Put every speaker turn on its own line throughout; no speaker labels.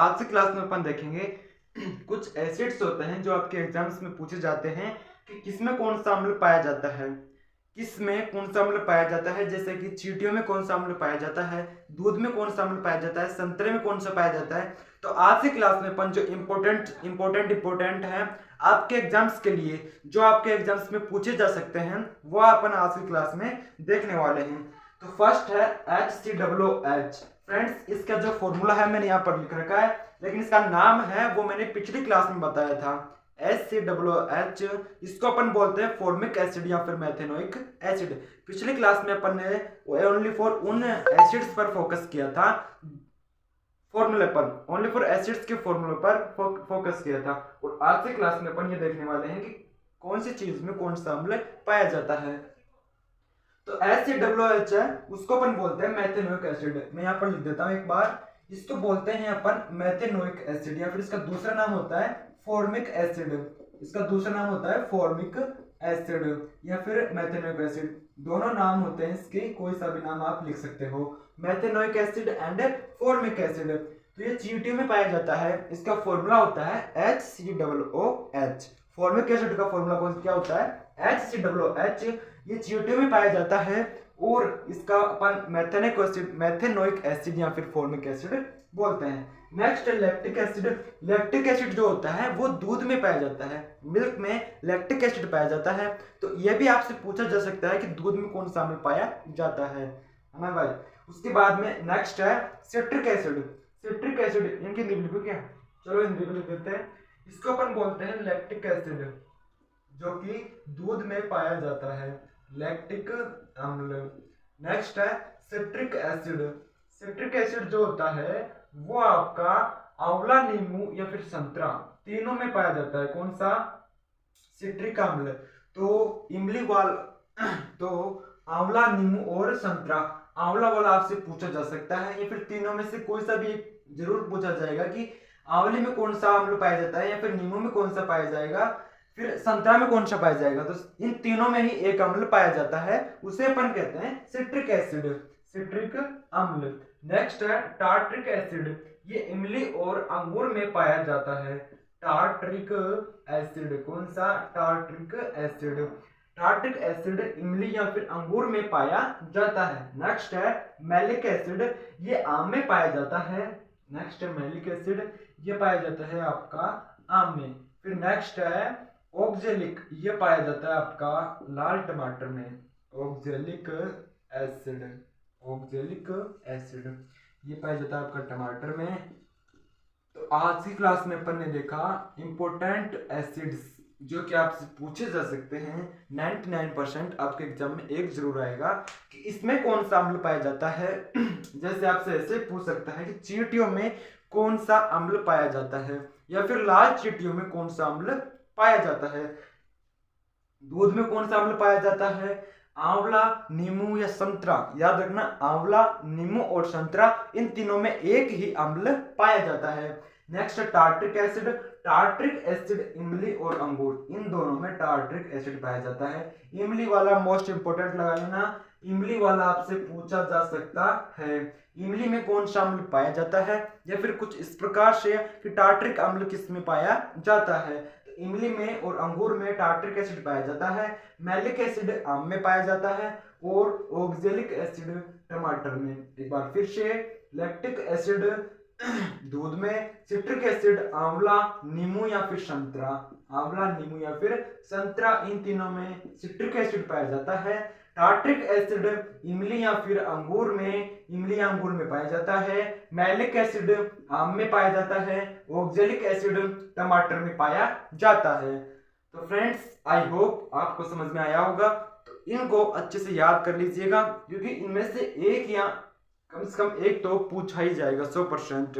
आज की क्लास में अपन देखेंगे कुछ एसिड्स होते हैं जो आपके एग्जाम्स में पूछे जाते हैं कि किसमें कौन सा अम्ल पाया जाता है, किसमें कौन सा अम्ल पाया जाता है। जैसे कि चींटियों में कौन सा अम्ल पाया जाता है, दूध में कौन सा अम्ल पाया जाता है, संतरे में कौन सा पाया जाता है। तो आज की क्लास में अपन जो इम्पोर्टेंट है आपके एग्जाम्स के लिए, जो आपके एग्जाम्स में पूछे जा सकते हैं, वो अपन आज की क्लास में देखने वाले हैं। तो फर्स्ट है HCOOH। फ्रेंड्स, इसका जो फॉर्मूला है मैंने यहाँ पर लिख रखा है, लेकिन इसका नाम है वो मैंने पिछली क्लास में बताया था। HCOOH, इसको अपन बोलते हैं फॉर्मिक एसिड या फिर मेथेनोइक एसिड। पिछली क्लास में अपन ने ओनली फॉर उन एसिड्स पर फोकस किया था, फॉर्मूले पर, ओनली फॉर एसिड्स के फॉर्मूले पर फोकस किया था। और आज की क्लास में अपन ये देखने वाले हैं कि कौन सी चीज में कौन सा अम्ल पाया जाता है। तो HCOOH है, उसको अपन बोलते हैं मेथेनोइक एसिड। मैं यहाँ पर लिख देता हूँ एक बार। इसको बोलते हैं अपन मेथेनोइक एसिड, या फिर इसका दूसरा नाम होता है फॉर्मिक एसिड। इसका दूसरा नाम होता है फॉर्मिक एसिड या फिर मेथेनोइक एसिड। दोनों नाम होते हैं इसके, कोई सा भी नाम आप लिख सकते हो, methanoic acid and formic acid. तो ये चींटियों में पाया जाता है। इसका फॉर्मूला होता है HCOOH। फॉर्मिक एसिड का फॉर्मूला क्या होता है? HCOOH। ये चींटियों में पाया जाता है और इसका अपन मेथेनोइक एसिड या फिर फॉर्मिक एसिड बोलते हैं। नेक्स्ट है लैक्टिक एसिड। लैक्टिक एसिड जो होता है वो दूध में पाया जाता है, मिल्क में लैक्टिक एसिड पाया जाता है। तो ये भी आपसे पूछा जा सकता है कि दूध में कौन सा अम्ल पाया जाता है ना भाई। उसके बाद में नेक्स्ट है सिट्रिक एसिड। सिट्रिक एसिड इनकी लिखो क्या, चलो हिंदी में लिख देते हैं। इसको अपन बोलते हैं लैक्टिक एसिड, जो कि दूध में पाया जाता है, लैक्टिक अम्ल। नेक्स्ट है सिट्रिक एसिड। सिट्रिक एसिड जो होता है वो आपका आंवला, नींबू या फिर संतरा, तीनों में पाया जाता है। कौन सा? सिट्रिक अम्ल। तो इमली वाल तो आंवला, नींबू और संतरा। आंवला वाला आपसे पूछा जा सकता है, या फिर तीनों में से कोई सा भी जरूर पूछा जाएगा कि आंवले में कौन सा अम्ल पाया जाता है, या फिर नींबू में कौन सा पाया जाएगा, फिर संतरा में कौन सा पाया जाएगा। तो इन तीनों में ही एक अम्ल पाया जाता है, उसे अपन कहते हैं सिट्रिक एसिड, सिट्रिक अम्ल। नेक्स्ट है टार्ट्रिक एसिड। ये इमली और अंगूर में पाया जाता है, टार्ट्रिक एसिड। कौन सा? Tartaric acid. टार्ट्रिक एसिड इमली या फिर अंगूर में पाया जाता है। नेक्स्ट है मैलिक एसिड। ये आम में पाया जाता है। नेक्स्ट है मैलिक एसिड, ये पाया जाता है आपका आम में। फिर नेक्स्ट है ऑक्जेलिक, ये पाया जाता है आपका लाल टमाटर में, ऑक्जेलिक एसिड। ऑक्जेलिक एसिड ये पाया जाता है आपका टमाटर में। तो आज की क्लास में अपन ने देखा इंपॉर्टेंट एसिड्स जो कि आपसे पूछे जा सकते हैं। 99% आपके एग्जाम में एक जरूर आएगा कि इसमें कौन सा अम्ल पाया जाता है। जैसे आपसे ऐसे पूछ सकता है कि चींटियों में कौन सा अम्ल पाया जाता है, या फिर लाल चींटियों में कौन सा अम्ल पाया जाता है, दूध में कौन सा अम्ल पाया जाता है, आंवला, नींबू या संतरा। याद रखना, आंवला, नींबू और संतरा, इन तीनों में एक ही अम्ल पाया जाता है। Next tartaric acid. Tartaric acid इमली और अंगूर, इन दोनों में टार्ट्रिक एसिड पाया जाता है। इमली वाला मोस्ट इंपोर्टेंट लगा लेना, इमली वाला आपसे पूछा जा सकता है। इमली में कौन सा अम्ल पाया जाता है, या फिर कुछ इस प्रकार से कि टार्ट्रिक अम्ल किस में पाया जाता है। इमली में और अंगूर में टार्ट्रिक एसिड पाया जाता है, मैलिक एसिड आम में पाया जाता है, और ऑक्जेलिक एसिड टमाटर में। एक बार फिर से, लैक्टिक एसिड दूध में, सिट्रिक एसिड आंवला, नींबू या फिर संतरा, आंवला, नींबू या फिर संतरा, इन तीनों में सिट्रिक एसिड पाया जाता है। टार्ट्रिक एसिड इमली या फिर अंगूर में, इमली या अंगूर में पाया जाता है। मैलिक एसिड आम में पाया जाता है, ऑक्जेलिक एसिड टमाटर में पाया जाता है। तो फ्रेंड्स, आई होप आपको समझ में आया होगा। तो इनको अच्छे से याद कर लीजिएगा, क्योंकि इनमें से एक या कम से कम एक तो पूछा ही जाएगा 100%।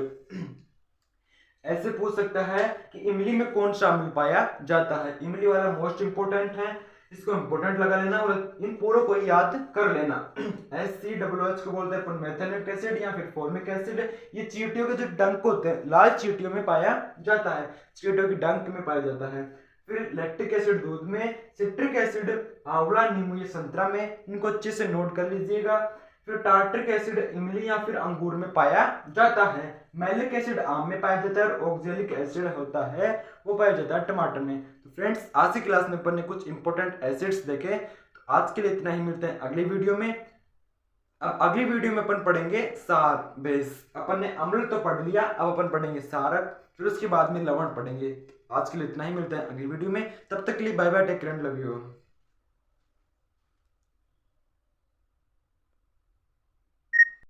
ऐसे पूछ सकता है कि इमली में कौन सा अम्ल पाया जाता है। इमली वाला मोस्ट इंपोर्टेंट है, इसको इंपोर्टेंट लगा लेना और इन पूरों को याद कर लेना। HCOOH को बोलते हैं अपन मेथेनोइक एसिड या फिर फॉर्मिक एसिड। ये चींटियों के जो डंक होते हैं, लाल चींटियों में पाया जाता है, चींटियों के डंक में पाया जाता है। फिर लैक्टिक एसिड दूध में, सिट्रिक एसिड आंवला, नींबू या संतरा में। इनको अच्छे से नोट कर लीजिएगा। फिर टार्ट्रिक एसिड इमली या फिर अंगूर में पाया जाता है। मैलिक एसिड आम में पाया जाता है और ऑक्जेलिक एसिड होता है वो पाया जाता है टमाटर में। तो फ्रेंड्स आज की क्लास में अपन ने कुछ इंपॉर्टेंट एसिड्स देखे। तो आज के लिए इतना ही, मिलते हैं अगली वीडियो में। अब अगली वीडियो में अपन पढ़ेंगे सार बेस। अपन ने अम्ल तो पढ़ लिया, अब अपन पढ़ेंगे सारक, फिर उसके बाद में लवण पढ़ेंगे। आज के लिए इतना ही, मिलते हैं अगली वीडियो में। तब तक के लिए bye bye, take care and love you.